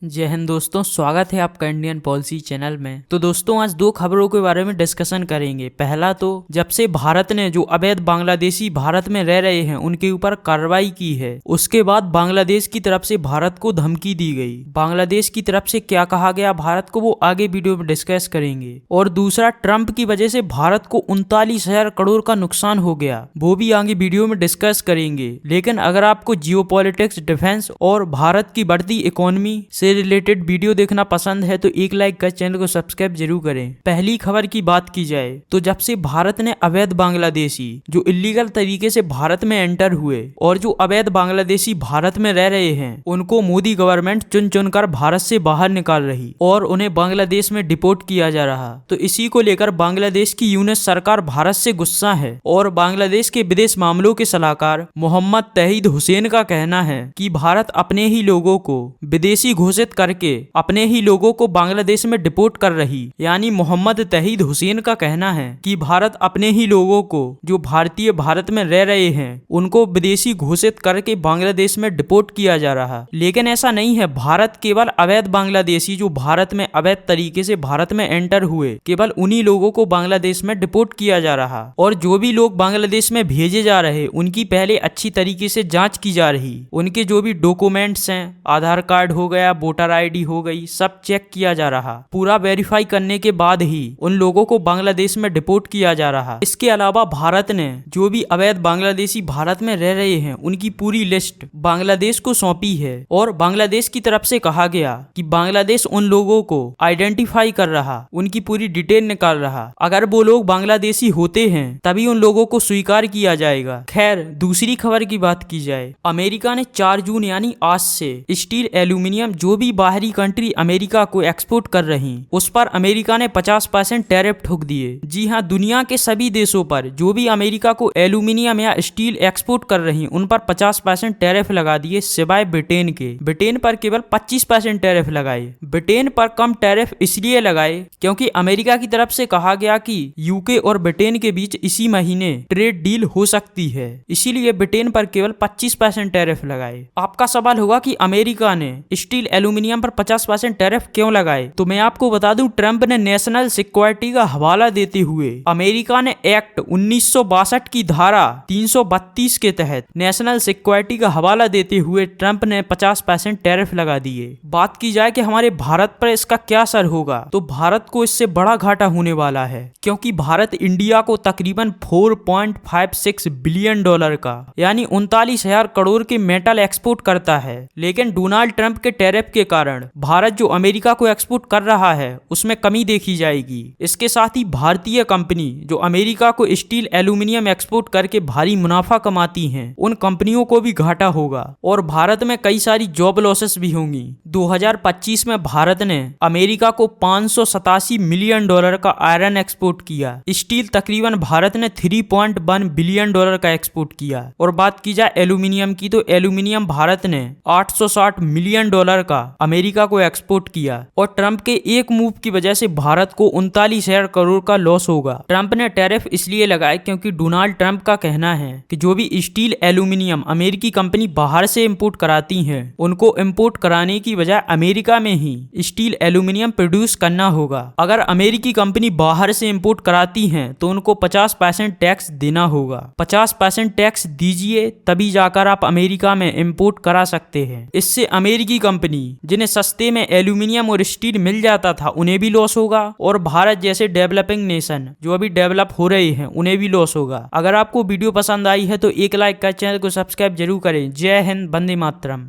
जय हिंद दोस्तों, स्वागत है आपका इंडियन पॉलिसी चैनल में। तो दोस्तों आज दो खबरों के बारे में डिस्कशन करेंगे। पहला तो जब से भारत ने जो अवैध बांग्लादेशी भारत में रह रहे हैं उनके ऊपर कार्रवाई की है, उसके बाद बांग्लादेश की तरफ से भारत को धमकी दी गई। बांग्लादेश की तरफ से क्या कहा गया भारत को, वो आगे वीडियो में डिस्कस करेंगे। और दूसरा, ट्रंप की वजह से भारत को 39,000 करोड़ का नुकसान हो गया, वो भी आगे वीडियो में डिस्कस करेंगे। लेकिन अगर आपको जियोपॉलिटिक्स, डिफेंस और भारत की बढ़ती इकोनॉमी से रिलेटेड वीडियो देखना पसंद है तो एक लाइक कर चैनल को सब्सक्राइब जरूर करें। पहली खबर की बात की जाए तो जब से भारत ने अवैध बांग्लादेशी जो इलीगल तरीके से भारत में एंटर हुए और जो अवैध बांग्लादेशी भारत में रह रहे हैं उनको मोदी गवर्नमेंट चुन चुनकर भारत से बाहर निकाल रही और उन्हें बांग्लादेश में डिपोर्ट किया जा रहा। तो इसी को लेकर बांग्लादेश की यूनिट सरकार भारत से गुस्सा है और बांग्लादेश के विदेश मामलों के सलाहकार मोहम्मद तहीद हुसैन का कहना है कि भारत अपने ही लोगों को विदेशी घोषित करके अपने ही लोगों को बांग्लादेश में डिपोर्ट कर रही। यानी मोहम्मद तहीद हुसैन का कहना है कि भारत अपने ही लोगों को जो भारतीय भारत में रह रहे हैं उनको विदेशी घोषित करके बांग्लादेश में डिपोर्ट किया जा रहा। लेकिन ऐसा नहीं है, भारत केवल अवैध बांग्लादेशी जो भारत में अवैध तरीके से भारत में एंटर हुए केवल उन्हीं लोगों को बांग्लादेश में डिपोर्ट किया जा रहा। और जो भी लोग बांग्लादेश में भेजे जा रहे उनकी पहले अच्छी तरीके से जांच की जा रही। उनके जो भी डॉक्यूमेंट्स हैं, आधार कार्ड हो गया, वोटर आईडी हो गई, सब चेक किया जा रहा। पूरा वेरीफाई करने के बाद ही उन लोगों को बांग्लादेश में डिपोर्ट किया जा रहा। इसके अलावा भारत ने जो भी अवैध बांग्लादेशी भारत में रह रहे हैं उनकी पूरी लिस्ट बांग्लादेश को सौंपी है और बांग्लादेश की तरफ से कहा गया कि बांग्लादेश उन लोगों को आइडेंटिफाई कर रहा, उनकी पूरी डिटेल निकाल रहा। अगर वो लोग बांग्लादेशी होते हैं तभी उन लोगों को स्वीकार किया जाएगा। खैर, दूसरी खबर की बात की जाए, अमेरिका ने 4 जून यानी आज से स्टील, एल्यूमिनियम जो भी बाहरी कंट्री अमेरिका को एक्सपोर्ट कर रही उस पर अमेरिका ने 50% टैरिफ ठोक दिए। जी हाँ, दुनिया के सभी देशों पर जो भी अमेरिका को एल्यूमिनियम या स्टील एक्सपोर्ट कर रही उन पर 50% टैरिफ लगा दिए, सिवाय ब्रिटेन के। ब्रिटेन पर केवल 25% टैरिफ लगाए। ब्रिटेन पर कम टैरिफ इसलिए लगाए क्योंकि अमेरिका की तरफ से कहा गया कि यूके और ब्रिटेन के बीच इसी महीने ट्रेड डील हो सकती है, इसीलिए ब्रिटेन पर केवल 25% टैरिफ लगाए। आपका सवाल होगा कि अमेरिका ने स्टील, एल्यूमिनियम पर 50% टैरिफ क्यों लगाए, तो मैं आपको बता दूं, ट्रंप ने नेशनल सिक्योरिटी का हवाला देते हुए अमेरिका ने एक्ट 1962 की धारा 332 के तहत नेशनल सिक्योरिटी का हवाला देते हुए ट्रंप ने 50% टैरिफ लगा दिए। बात की जाए कि हमारे भारत पर इसका क्या असर होगा, तो भारत को इससे बड़ा घाटा होने वाला है क्योंकि भारत इंडिया को तकरीबन 4.56 बिलियन डॉलर का यानी 39,000 करोड़ के मेटल एक्सपोर्ट करता है। लेकिन डोनाल्ड ट्रंप के टैरिफ के कारण भारत जो अमेरिका को एक्सपोर्ट कर रहा है उसमें कमी देखी जाएगी। इसके साथ ही भारतीय कंपनी जो अमेरिका को स्टील, एल्यूमिनियम एक्सपोर्ट करके भारी मुनाफा कमाती हैं उन कंपनियों को भी घाटा होगा और भारत में कई सारी जॉब लॉसेस भी होंगी। 2025 में भारत ने अमेरिका को 587 मिलियन डॉलर का आयरन एक्सपोर्ट किया। स्टील तकरीबन भारत ने 3.1 बिलियन डॉलर का एक्सपोर्ट किया। और बात की जाए एल्यूमिनियम की तो एल्यूमिनियम भारत ने 860 मिलियन डॉलर का अमेरिका को एक्सपोर्ट किया। और ट्रंप के एक मूव की वजह से भारत को 39,000 करोड़ का लॉस होगा। ट्रंप ने टैरिफ इसलिए लगाए क्योंकि डोनाल्ड ट्रंप का कहना है कि जो भी स्टील, एल्यूमिनियम अमेरिकी कंपनी बाहर से इंपोर्ट कराती हैं उनको इंपोर्ट कराने की बजाय अमेरिका में ही स्टील, एल्यूमिनियम प्रोड्यूस करना होगा। अगर अमेरिकी कंपनी बाहर से इंपोर्ट कराती हैं तो उनको 50% टैक्स देना होगा। 50% टैक्स दीजिए तभी जाकर आप अमेरिका में इंपोर्ट करा सकते हैं। इससे अमेरिकी कंपनी जिन्हें सस्ते में एल्यूमिनियम और स्टील मिल जाता था उन्हें भी लॉस होगा और भारत जैसे डेवलपिंग नेशन जो अभी डेवलप हो रहे हैं उन्हें भी लॉस होगा। अगर आपको वीडियो पसंद आई है तो एक लाइक कर चैनल को सब्सक्राइब जरूर करें। जय हिंद, वंदे मातरम।